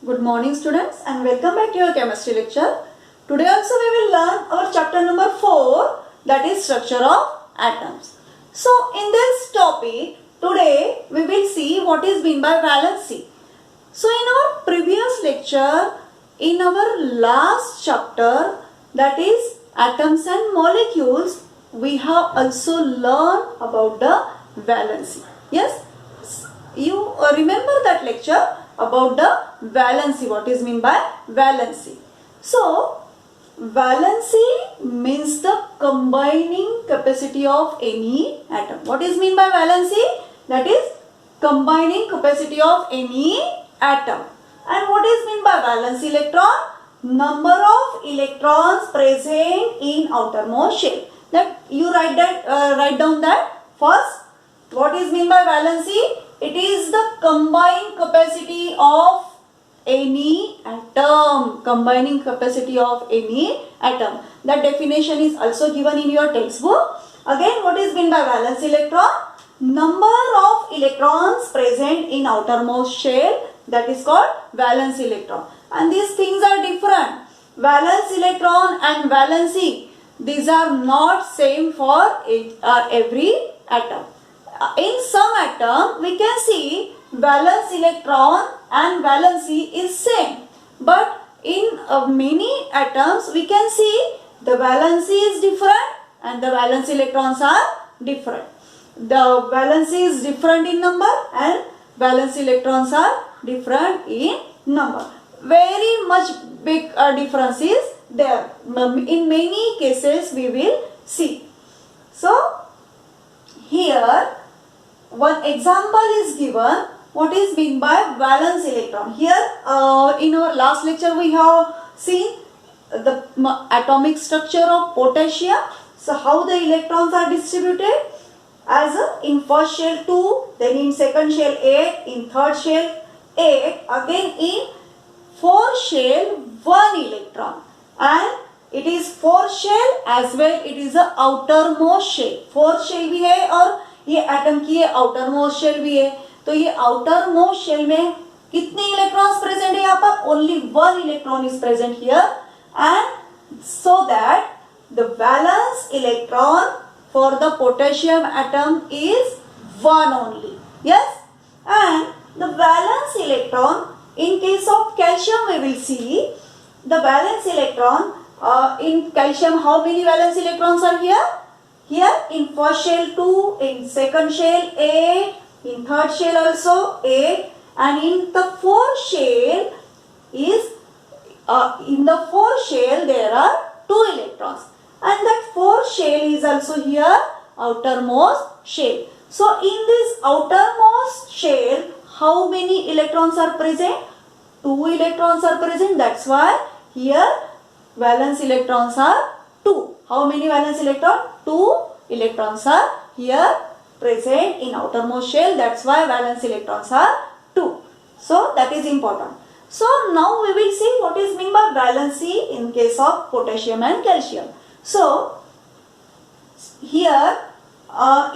Good morning students and welcome back to your chemistry lecture. Today also we will learn our chapter number 4, that is structure of atoms. So in this topic today we will see what is meant by valency. So in our previous lecture, in our last chapter, that is atoms and molecules, we have also learned about the valency. Yes, you remember that lecture about the valency, what is meant by valency. So valency means the combining capacity of any atom. What is meant by valency? That is combining capacity of any atom. And what is meant by valence electron? Number of electrons present in outermost shell. That you write down that first. What is meant by valency? It is the combined capacity of any atom. Combining capacity of any atom. That definition is also given in your textbook. Again, what is meant by valence electron? Number of electrons present in outermost shell, that is called valence electron. And these things are different. Valence electron and valency, these are not same for every atom. In some atom we can see valence electron and valency is same, but in many atoms we can see the valency is different and the valence electrons are different. The valency is different in number and valence electrons are different in number. Very much big difference is there. In many cases we will see. So here one example is given. What is meant by valence electron? Here in our last lecture we have seen the atomic structure of potassium. So how the electrons are distributed? As in first shell 2, then in second shell 8, in third shell 8, again in fourth shell 1 electron, and it is fourth shell as well, it is a outermost shell. Fourth shell भी है और ये atom की ये outermost shell भी है. तो ये outermost shell में कितने इलेक्ट्रॉन्स प्रेजेंट है? यहाँ पर only 1 electron is present here, and so that the valence electron for the potassium atom is 1 only. Yes, and the valence electron in case of calcium we will see the valence electron in calcium. How many valence electrons are here? Here in first shell 2, in second shell 8, in third shell also 8, and in the fourth shell is in the fourth shell there are 2 electrons, and that fourth shell is also here outermost shell. So in this outermost shell, how many electrons are present? 2 electrons are present. That's why here valence electrons are 2. How many valence electrons? 2 electrons are here present in outermost shell. That's why valence electrons are 2. So that is important. So now we will see what is meant by valency in case of potassium and calcium. So here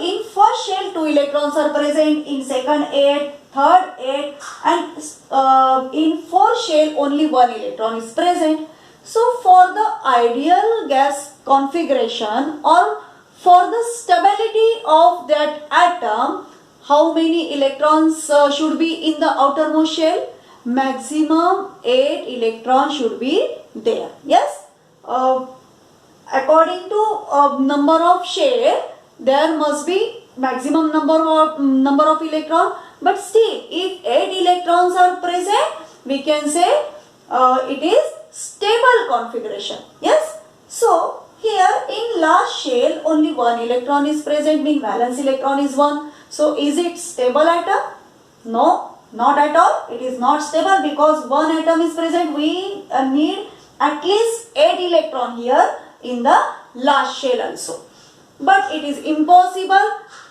in first shell 2 electrons are present, in second 8, third 8, and in fourth shell only 1 electron is present. So for the ideal gas configuration or for the stability of that atom, how many electrons should be in the outermost shell? Maximum 8 electrons should be there. Yes, according to number of shell there must be maximum number of electrons, but still if 8 electrons are present we can say it is stable configuration. Yes, so here in last shell only 1 electron is present, means valence electron is 1. So is it stable atom? No, not at all. It is not stable because 1 atom is present. We need at least 8 electron here in the last shell also. But it is impossible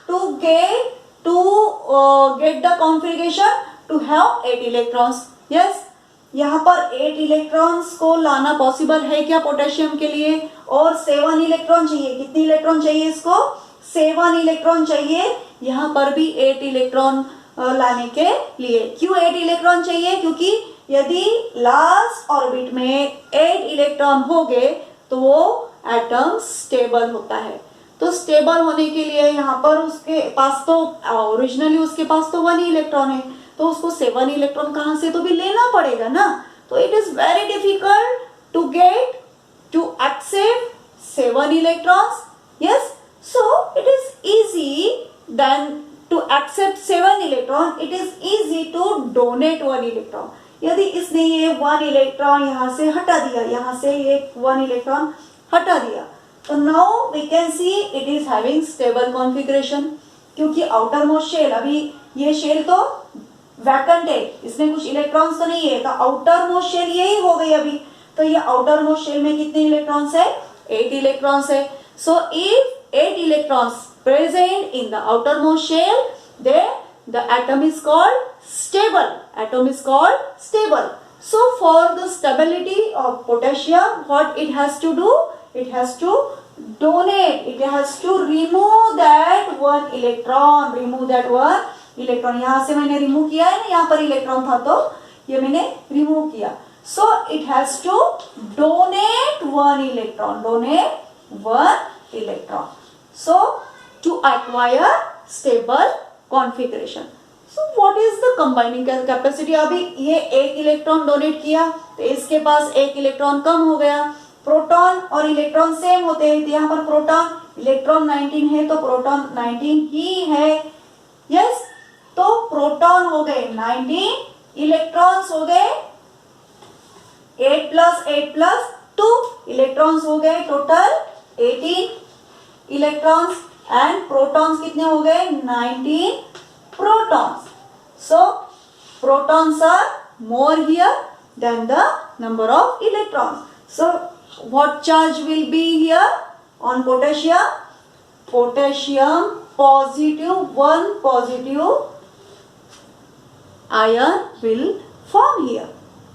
to get the configuration to have 8 electrons. Yes, यहाँ पर 8 electrons को लाना possible है क्या potassium के लिए? और 7 electron चाहिए. कितनी इलेक्ट्रॉन चाहिए इसको? 7 इलेक्ट्रॉन चाहिए. यहाँ पर भी 8 इलेक्ट्रॉन लाने के लिए. क्यों 8 इलेक्ट्रॉन चाहिए? क्योंकि यदि लास्ट ऑर्बिट में 8 इलेक्ट्रॉन हो गए तो वो एटम स्टेबल होता है। तो स्टेबल होने के लिए यहाँ पर उसके पास तो ओरिजिनली उसके पास तो 1 इलेक्ट्रॉन है, तो उसको 7 इलेक्ट्रॉन कहाँ से तो भी लेना पड़ेगा ना। तो it is very difficult to get to accept 7 electrons. Yes, so it is easy than to accept 7 electron. It is easy to donate 1 electron. यदि इसने ये 1 इलेक्ट्रॉन यहाँ से हटा दिया, यहाँ से ये 1 इलेक्ट्रॉन हटा दिया, तो now we can see it is having stable configuration, क्योंकि आउटर मोस्ट शेल, अभी ये शेल तो वैकेंट है, इसमें कुछ इलेक्ट्रॉन्स तो नहीं है, तो आउटर मोस्ट शेल यही हो गई अभी। तो ये आउटर मोस्ट शेल में कितने इलेक्ट्रॉन्स है? 8 इलेक्ट्रॉन्स है। So if 8 electrons present in the outermost shell, then the atom is called stable. Atom is called stable. So for the stability of potassium, what it has to do? It has to donate. It has to remove that 1 electron. Remove that 1 electron. यहाँ से मैंने remove किया है ना, यहाँ पर electron था तो ये मैंने remove किया. So it has to donate 1 electron. Donate 1 electron. So to acquire stable configuration. So what is the combining capacity? अभी ये 1 इलेक्ट्रॉन डोनेट किया तो इसके पास 1 इलेक्ट्रॉन कम हो गया। प्रोटॉन और इलेक्ट्रॉन सेम होते हैं, तो यहाँ पर प्रोटॉन इलेक्ट्रॉन 19 है तो प्रोटॉन 19 ही है। यस, तो प्रोटॉन हो गए 19, इलेक्ट्रॉन्स हो गए 8 + 2 इलेक्ट्रॉन्स हो गए टोटल 18 इलेक्ट्रॉन्स, एंड प्रोटॉन्स कितने हो गए? 19 protons. So protons are more here than the number of electrons. So what charge will be here on potassium? Potassium positive, 1 positive ion will form here,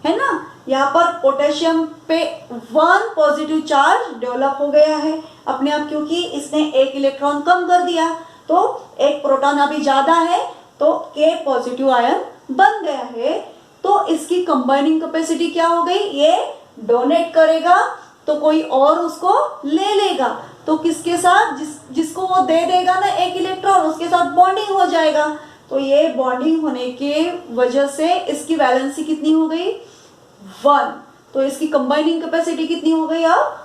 है ना। यहाँ पर potassium पे 1 positive charge develop हो गया है अपने आप, क्योंकि इसने 1 इलेक्ट्रॉन कम कर दिया, तो एक प्रोटॉन अभी ज्यादा है तो K पॉजिटिव आयन बन गया है। तो इसकी कंबाइनिंग कैपेसिटी क्या हो गई? ये डोनेट करेगा तो कोई और उसको ले लेगा, तो किसके साथ? जिसको वो दे देगा ना 1 इलेक्ट्रॉन, उसके साथ बॉन्डिंग हो जाएगा। तो ये बॉन्डिंग होने के वजह से इसकी वैलेंसी कितनी हो गई? 1। तो इसकी कंबाइनिंग कैपेसिटी कितनी हो गई अब?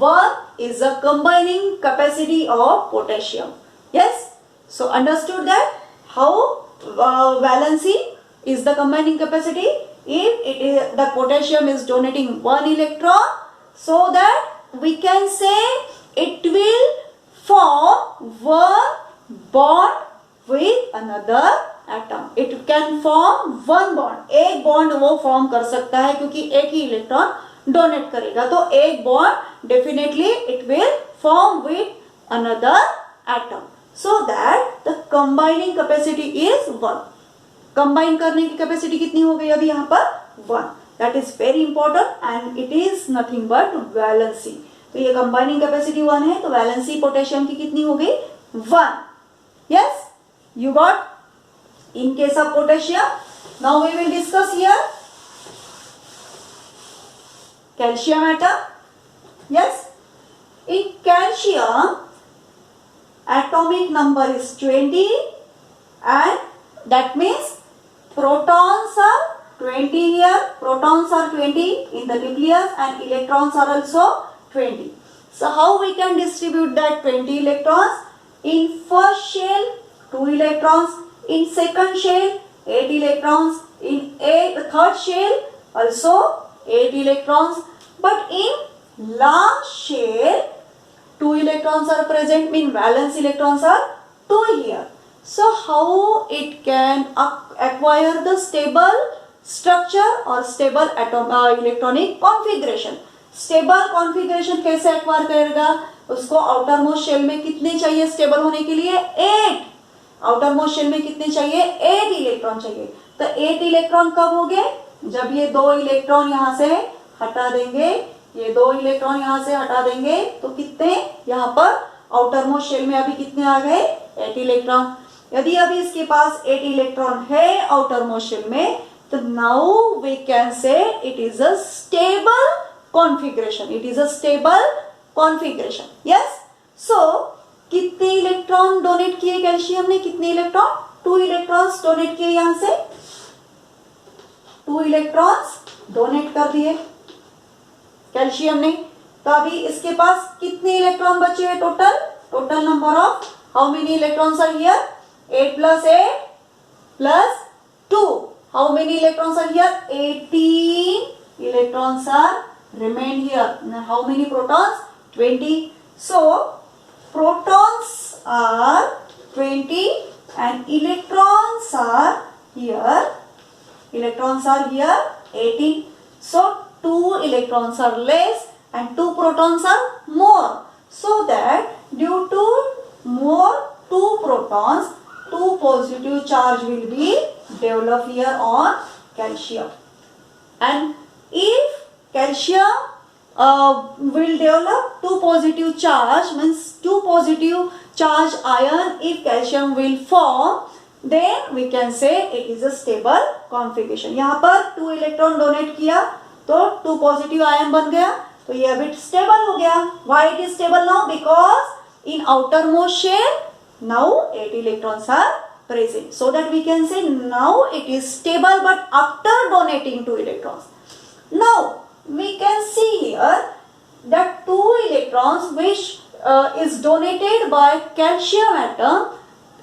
1 is the combining capacity of potassium. Yes, so understood that how valency is the combining capacity. If it is the potassium is donating 1 electron, so that we can say it will form 1 bond with another atom. It can form 1 bond. एक bond वो form कर सकता है क्योंकि एक ही electron donate करेगा, तो एक bond definitely it will form with another atom, so that the combining capacity is 1. Combine करने की कैपेसिटी कितनी हो गई अभी यहाँ पर? 1. That is very important and it is nothing but valency. तो ये कंबाइनिंग कैपेसिटी 1 है, तो वैलेंसी पोटेशियम की कितनी हो गई? 1. Yes, you got in case of potassium. Now we will discuss here calcium atom. Yes, in calcium atomic number is 20, and that means protons are 20 here. Protons are 20 in the nucleus and electrons are also 20. So how we can distribute that 20 electrons? In first shell 2 electrons, in second shell 8 electrons, in third shell also 8 electrons, but in last shell 2 electrons are present, mean valence electrons are 2 here. So how it can acquire the stable structure or stable electronic configuration? Stable configuration कैसे acquire करेगा? उसको outer most shell में कितने चाहिए stable होने के लिए? 8। Outer most shell में कितने चाहिए? 8 इलेक्ट्रॉन चाहिए। तो 8 इलेक्ट्रॉन कब हो गए? जब ये 2 इलेक्ट्रॉन यहाँ से हटा देंगे, ये 2 इलेक्ट्रॉन यहाँ से हटा देंगे, तो कितने यहाँ पर आउटर मोस्ट शेल में अभी कितने आ गए? 8 इलेक्ट्रॉन। यदि अभी इसके पास 8 इलेक्ट्रॉन है आउटर मोस्ट शेल में, So now we can say it is a stable configuration. It is a stable configuration. Yes. So कितने इलेक्ट्रॉन डोनेट किए कैल्शियम ने? कितने इलेक्ट्रॉन? 2 इलेक्ट्रॉन्स डोनेट किए यहां से, 2 इलेक्ट्रॉन्स डोनेट कर दिए कैल्शियम ने. तो अभी इसके पास कितने इलेक्ट्रॉन बचे हैं total? Total number of how many electrons are here? 8 plus 8 plus 2. How many electrons are here? 18 electrons are remain here. Now how many protons? 20. So protons are 20 and electrons are here. Electrons are here 18. So 2 electrons are less and 2 protons are more. So that due to more 2 protons, 2 positive charge will be developed here on calcium. And if calcium will develop 2 positive charge, means 2 positive charge ion, if calcium will form, then we can say it is a stable configuration. यहाँ पर 2 electron donate किया तो 2 positive ion बन गया, तो ये अभी stable हो गया. Why it is stable now? Because in outermost shell now 8 electrons are present. So that we can say now it is stable, but after donating 2 electrons. Now we can see here that 2 electrons which is donated by calcium atom,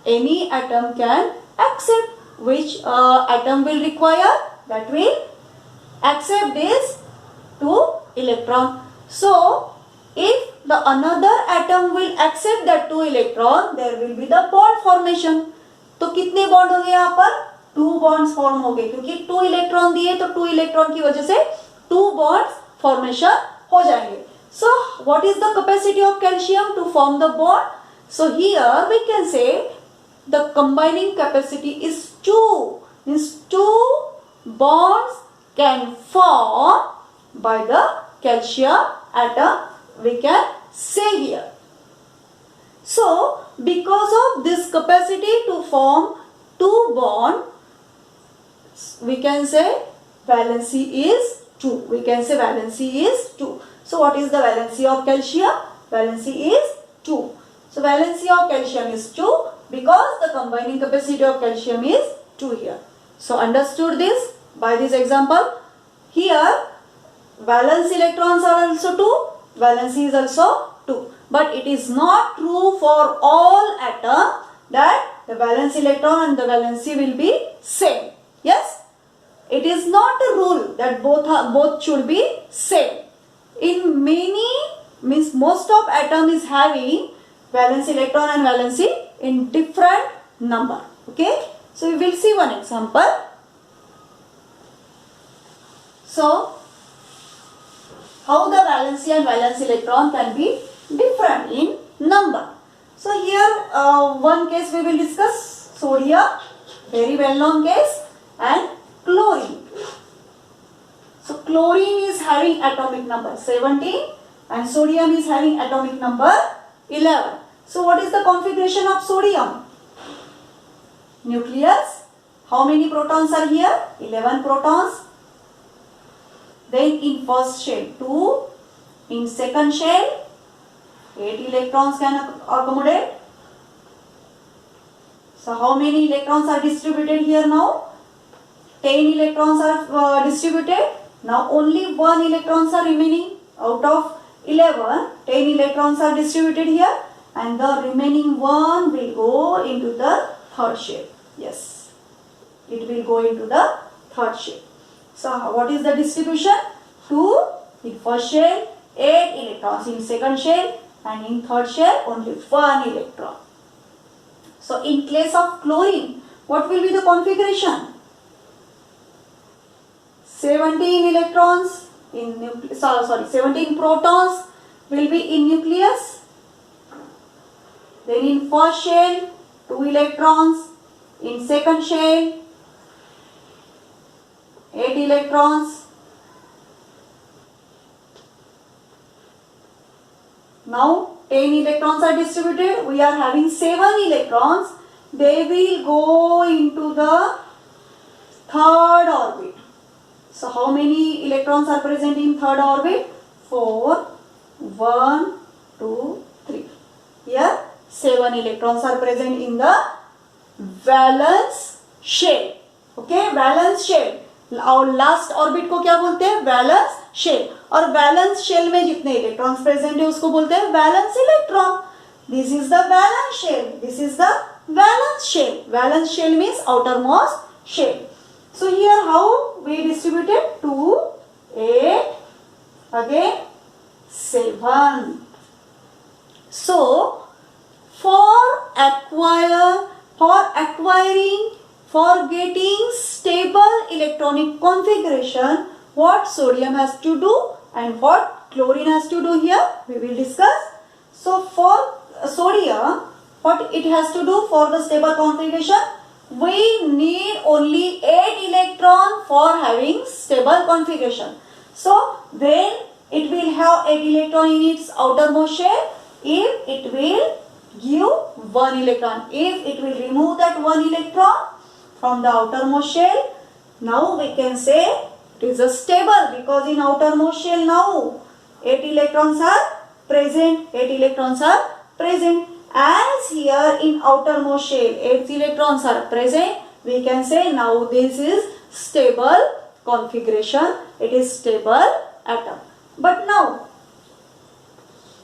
any atom can accept. Which atom will require? That will accept this 2 electron. So if the another atom will accept that 2 electron, there will be the bond formation. तो कितने bond हो गए यहाँ पर? 2 bonds form हो गए, क्योंकि 2 electron दिए तो 2 इलेक्ट्रॉन की वजह से 2 बॉन्ड्स फॉर्मेशन हो जाएंगे. So what is the capacity of calcium to form the bond? So here we can say the combining capacity is 2. Means 2 bonds can form by the calcium atom, we can say here. So because of this capacity to form 2 bond, we can say valency is 2. We can say valency is 2. So what is the valency of calcium? Valency is 2. So valency of calcium is 2 because the combining capacity of calcium is 2 here. So understood this by this example. Here valence electrons are also 2, valency is also 2. But it is not true for all atoms that the valence electron and the valency will be same. Yes? It is not a rule that both should be same. In many, means most of atom is having valence electron and valency in different number. Okay? So we will see one example. So how the valency and valence electron can be different in number. So here one case we will discuss: sodium, very well known case, and chlorine. So chlorine is having atomic number 17 and sodium is having atomic number 11. So what is the configuration of sodium? Nucleus. How many protons are here? 11 protons. Then in first shell 2, in second shell 8 electrons can accommodate. So how many electrons are distributed here now? 10 electrons are distributed. Now only 1 electrons are remaining out of 11. 10 electrons are distributed here and the remaining 1 will go into the third shell. Yes, it will go into the third shell. So what is the distribution? 2 in first shell, 8 electrons in second shell, and in third shell only 1 electron. So in case of chlorine, what will be the configuration? 17 electrons in nucleus, 17 protons will be in nucleus. Then in first shell 2 electrons, in second shell 8 electrons. Now 10 electrons are distributed. We are having 7 electrons. They will go into the third orbit. So how many electrons are present in third orbit? 4. 1, 2, 3. Here 7 electrons are present in the valence shell. Okay, valence shell. और last orbit को क्या बोलते हैं? Valence shell. और valence shell में जितने electrons present है उसको बोलते हैं valence electron. This is the valence shell. This is the valence shell. Valence shell means outermost shell. So here how we distributed? 2, 8, again 7. So for getting stable electronic configuration, what sodium has to do and what chlorine has to do here we will discuss. So for sodium, what it has to do for the stable configuration? We need only 8 electron for having stable configuration. So then it will have 8 electron in its outermost shell. If it will give 1 electron, if it will remove that 1 electron from the outermost shell, now we can say it is a stable, because in outermost shell now 8 electrons are present. 8 electrons are present. As here in outermost shell 8 electrons are present, we can say now this is stable configuration. It is stable atom. But now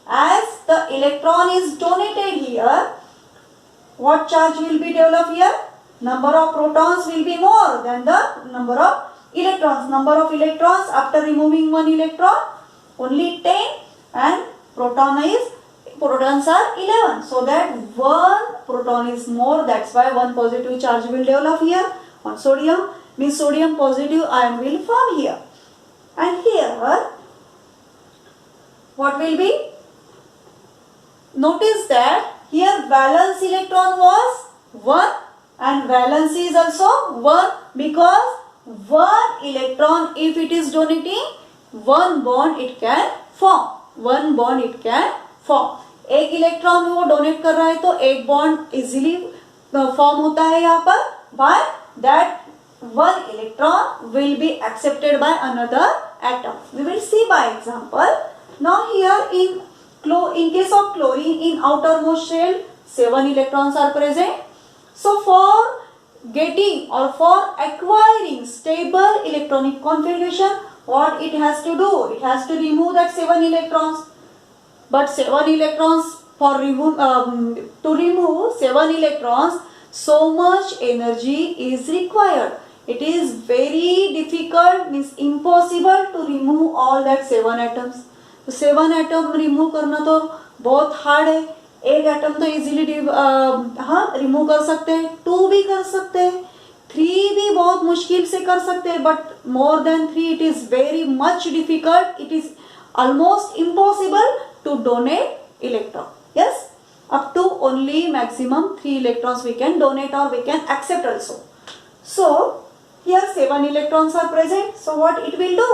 as the electron is donated here, what charge will be developed here? Number of protons will be more than the number of electrons. Number of electrons after removing 1 electron only 10, and protons are 11. So that 1 proton is more. That's why 1 positive charge will develop here on sodium. Means sodium positive ion will form here. And here what will be? Notice that here valence electron was 1 and valency is also 1, because 1 electron, if it is donating, 1 bond it can form. 1 bond it can form. एक electron वो donate कर रहा है तो एक bond easily form होता है यहाँ पर. By that 1 electron will be accepted by another atom. We will see by example. Now here in case of chlorine, in outermost shell 7 electrons are present. So for getting or for acquiring stable electronic configuration, what it has to do? It has to remove that 7 electrons. But 7 electrons to remove 7 electrons, so much energy is required. It is very difficult, means impossible to remove all that 7 atoms. तो 7 atom remove करना तो बहुत hard है. एक atom तो easily remove कर सकते हैं, 2 भी कर सकते हैं, 3 भी बहुत मुश्किल से कर सकते हैं, but more than 3 it is very much difficult. It is almost impossible to donate electron. Yes, up to only maximum 3 electrons we can donate or we can accept also. So here 7 electrons are present. So what it will do?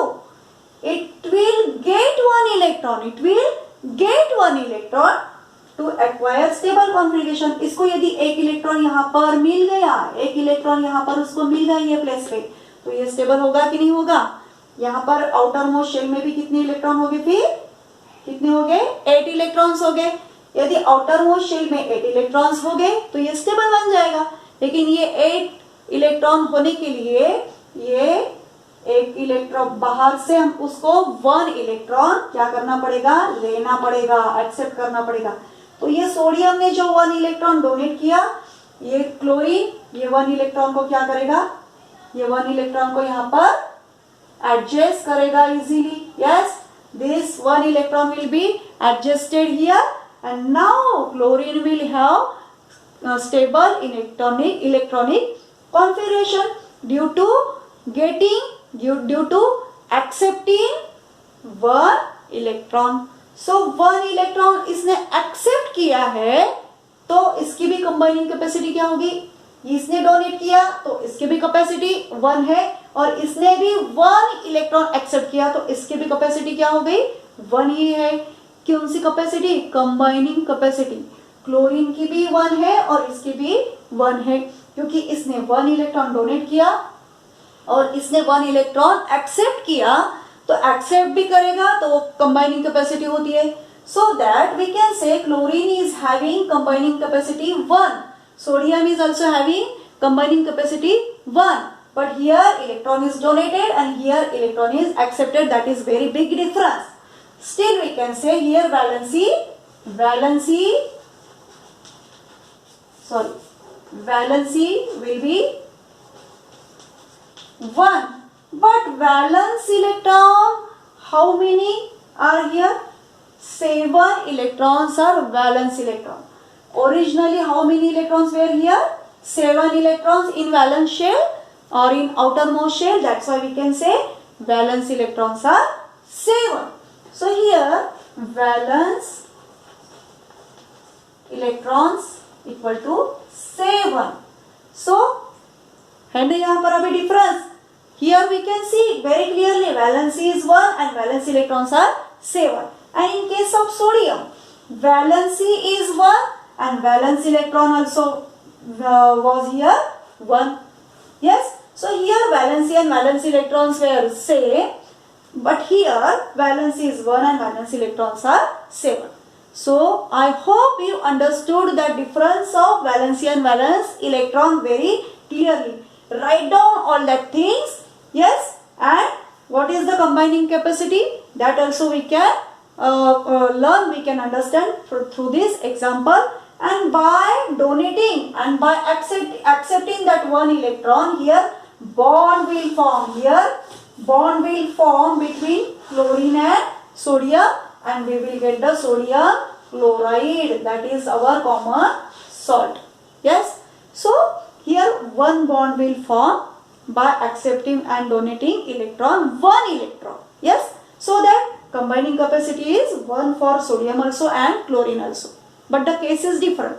It will get 1 electron. It will get 1 electron to acquire stable configuration. इसको यदि एक electron यहाँ पर मिल गया, एक electron यहाँ पर उसको मिल गया ये प्लेस पे, तो ये स्टेबल होगा कि नहीं होगा? यहाँ पर आउटर मोस्ट शेल में भी कितने इलेक्ट्रॉन हो गए? फिर कितने हो गए? 8 इलेक्ट्रॉन्स हो गए. यदि आउटर मोस्ट शेल में 8 इलेक्ट्रॉन्स हो गए तो ये स्टेबल बन जाएगा. लेकिन ये 8 इलेक्ट्रॉन होने के लिए ये एक इलेक्ट्रॉन बाहर से हम उसको 1 इलेक्ट्रॉन क्या करना पड़ेगा? लेना पड़ेगा, एक्सेप्ट करना पड़ेगा. तो ये सोडियम ने जो 1 इलेक्ट्रॉन डोनेट किया, ये क्लोरीन ये 1 इलेक्ट्रॉन को क्या करेगा? ये 1 इलेक्ट्रॉन को यहाँ पर एडजस्ट करेगा easily. Yes, this 1 electron will be adjusted here, and now chlorine will have stable electronic configuration due to accepting 1 electron. So 1 electron इसने accept किया है तो इसकी भी कंबाइनिंग कैपेसिटी क्या होगी? इसने डोनेट किया तो इसकी भी कैपेसिटी 1 है, और इसने भी 1 इलेक्ट्रॉन एक्सेप्ट किया तो इसकी भी कैपेसिटी क्या हो गई? 1 ही है. कौन सी कैपेसिटी? Combining capacity. क्लोरीन की भी 1 है और इसकी भी 1 है, क्योंकि इसने 1 इलेक्ट्रॉन डोनेट किया और इसने 1 इलेक्ट्रॉन एक्सेप्ट किया, तो एक्सेप्ट भी करेगा तो वो कंबाइनिंग कैपेसिटी होती है. So that we can say chlorine is having combining capacity 1, sodium is also having combining capacity 1, but here electron is donated and here electron is accepted. That is very big difference. Still we can say here valency will be 1, but valence electron, how many are here? 7 electrons are valence electron. Originally how many electrons were here? 7 electrons in valence shell or in outermost shell. That's why we can say valence electrons are 7. So here valence electrons equal to 7. So and यहाँ पर अभी difference. Here we can see very clearly valency is 1 and valence electrons are 7. And in case of sodium, valency is 1 and valence electron also was here 1. Yes, so here valency and valence electrons were same, but here valency is 1 and valence electrons are 7. So I hope you understood the difference of valency and valence electron very clearly. Write down all that things. Yes, and what is the combining capacity, that also we can learn, we can understand through this example. And by donating and by accepting that 1 electron, here bond will form. Here bond will form between chlorine and sodium, and we will get the sodium chloride. That is our common salt. Yes. So here one bond will form by accepting and donating electron, 1 electron. Yes. So that combining capacity is 1 for sodium also and chlorine also. But the case is different.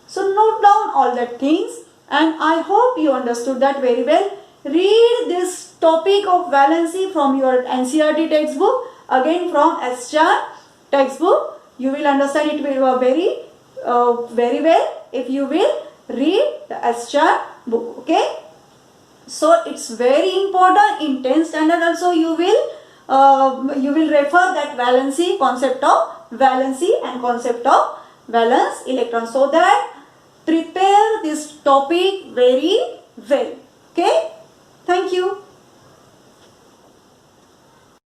So note down all that things, and I hope you understood that very well. Read this topic of valency from your NCERT textbook, again from SCHAR textbook. You will understand it very well if you will read the SCHAR book. Okay. So it's very important. In 10th standard also you will refer that valency, concept of valency and concept of valence electron, so that prepare this topic very well. Okay, thank you.